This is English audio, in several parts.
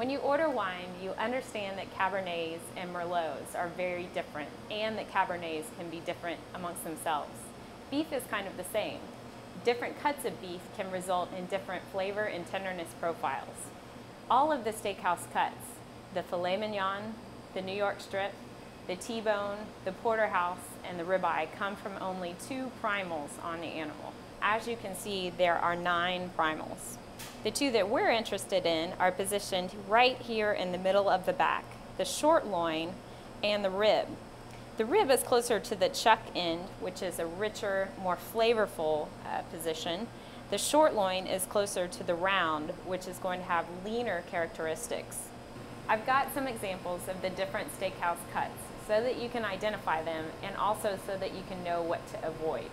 When you order wine, you understand that Cabernets and Merlots are very different, and that Cabernets can be different amongst themselves. Beef is kind of the same. Different cuts of beef can result in different flavor and tenderness profiles. All of the steakhouse cuts, the filet mignon, the New York strip, the T-bone, the porterhouse, and the ribeye come from only 2 primals on the animal. As you can see, there are 9 primals. The 2 that we're interested in are positioned right here in the middle of the back, the short loin and the rib. The rib is closer to the chuck end, which is a richer, more flavorful position. The short loin is closer to the round, which is going to have leaner characteristics. I've got some examples of the different steakhouse cuts so that you can identify them and also so that you can know what to avoid.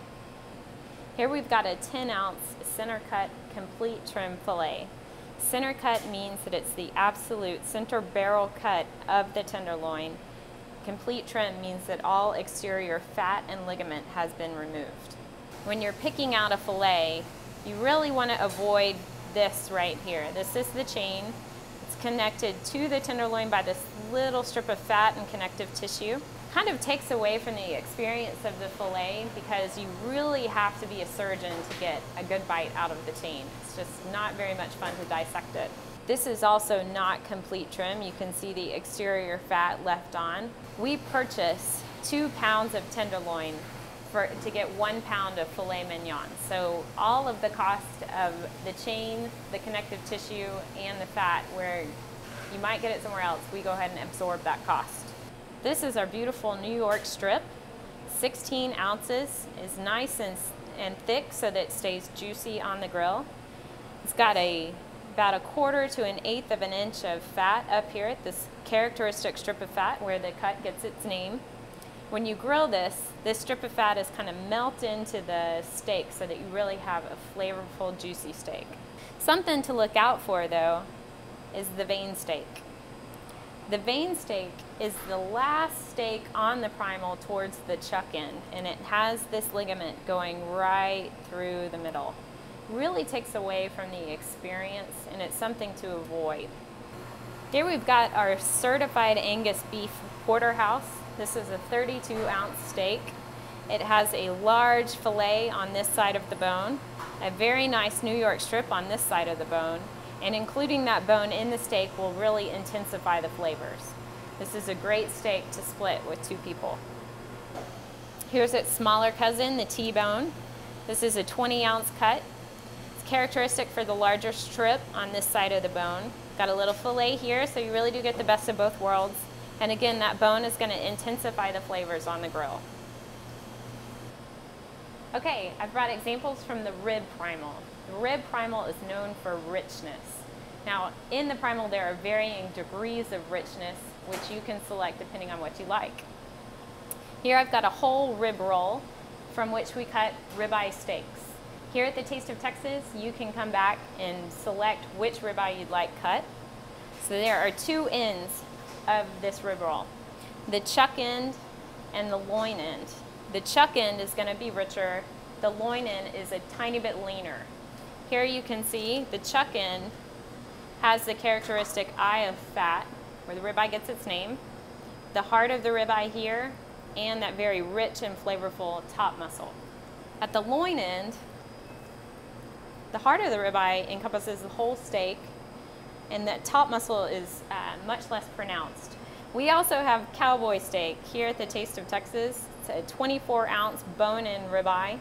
Here we've got a 10-ounce center cut complete trim filet. Center cut means that it's the absolute center barrel cut of the tenderloin. Complete trim means that all exterior fat and ligament has been removed. When you're picking out a filet, you really want to avoid this right here. This is the chain. It's connected to the tenderloin by this little strip of fat and connective tissue. Kind of takes away from the experience of the filet because you really have to be a surgeon to get a good bite out of the chain. It's just not very much fun to dissect it. This is also not complete trim. You can see the exterior fat left on. We purchase 2 pounds of tenderloin to get 1 pound of filet mignon. So all of the cost of the chain, the connective tissue, and the fat, where you might get it somewhere else, we go ahead and absorb that cost. This is our beautiful New York strip. 16 ounces, is nice and thick so that it stays juicy on the grill. It's got about 1/4 to 1/8 of an inch of fat up here at this characteristic strip of fat where the cut gets its name. When you grill this strip of fat is kind of melt into the steak so that you really have a flavorful, juicy steak. Something to look out for though is the vein steak. The vein steak is the last steak on the primal towards the chuck end, and it has this ligament going right through the middle. Really takes away from the experience, and it's something to avoid. Here we've got our certified Angus beef porterhouse. This is a 32-ounce steak. It has a large fillet on this side of the bone, a very nice New York strip on this side of the bone, and including that bone in the steak will really intensify the flavors. This is a great steak to split with 2 people. Here's its smaller cousin, the T-bone. This is a 20-ounce cut. It's characteristic for the larger strip on this side of the bone. Got a little fillet here, so you really do get the best of both worlds. And again, that bone is going to intensify the flavors on the grill. Okay, I've brought examples from the rib primal. The rib primal is known for richness. Now, in the primal there are varying degrees of richness, which you can select depending on what you like. Here I've got a whole rib roll from which we cut ribeye steaks. Here at the Taste of Texas, you can come back and select which ribeye you'd like cut. So there are 2 ends of this rib roll, the chuck end and the loin end. The chuck end is going to be richer. The loin end is a tiny bit leaner. Here you can see the chuck end has the characteristic eye of fat, where the ribeye gets its name, the heart of the ribeye here, and that very rich and flavorful top muscle. At the loin end, the heart of the ribeye encompasses the whole steak, and that top muscle is much less pronounced. We also have cowboy steak here at the Taste of Texas. It's a 24-ounce bone-in ribeye.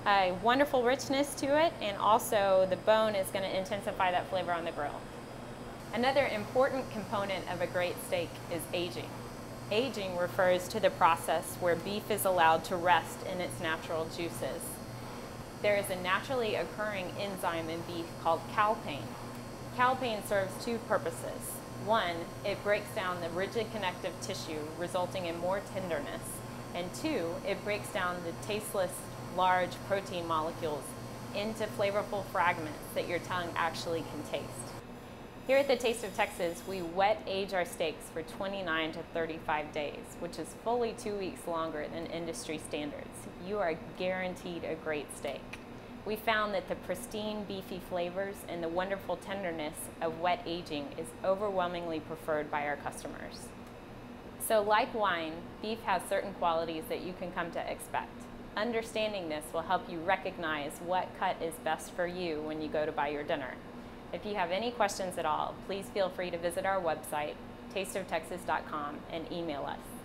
A wonderful richness to it, and also the bone is going to intensify that flavor on the grill. Another important component of a great steak is aging. Aging refers to the process where beef is allowed to rest in its natural juices. There is a naturally occurring enzyme in beef called calpain. Calpain serves 2 purposes. 1, it breaks down the rigid connective tissue, resulting in more tenderness. And 2, it breaks down the tasteless, large protein molecules into flavorful fragments that your tongue actually can taste. Here at the Taste of Texas, we wet age our steaks for 29 to 35 days, which is fully 2 weeks longer than industry standards. You are guaranteed a great steak. We found that the pristine beefy flavors and the wonderful tenderness of wet aging is overwhelmingly preferred by our customers. So like wine, beef has certain qualities that you can come to expect. Understanding this will help you recognize what cut is best for you when you go to buy your dinner. If you have any questions at all, please feel free to visit our website, tasteoftexas.com, and email us.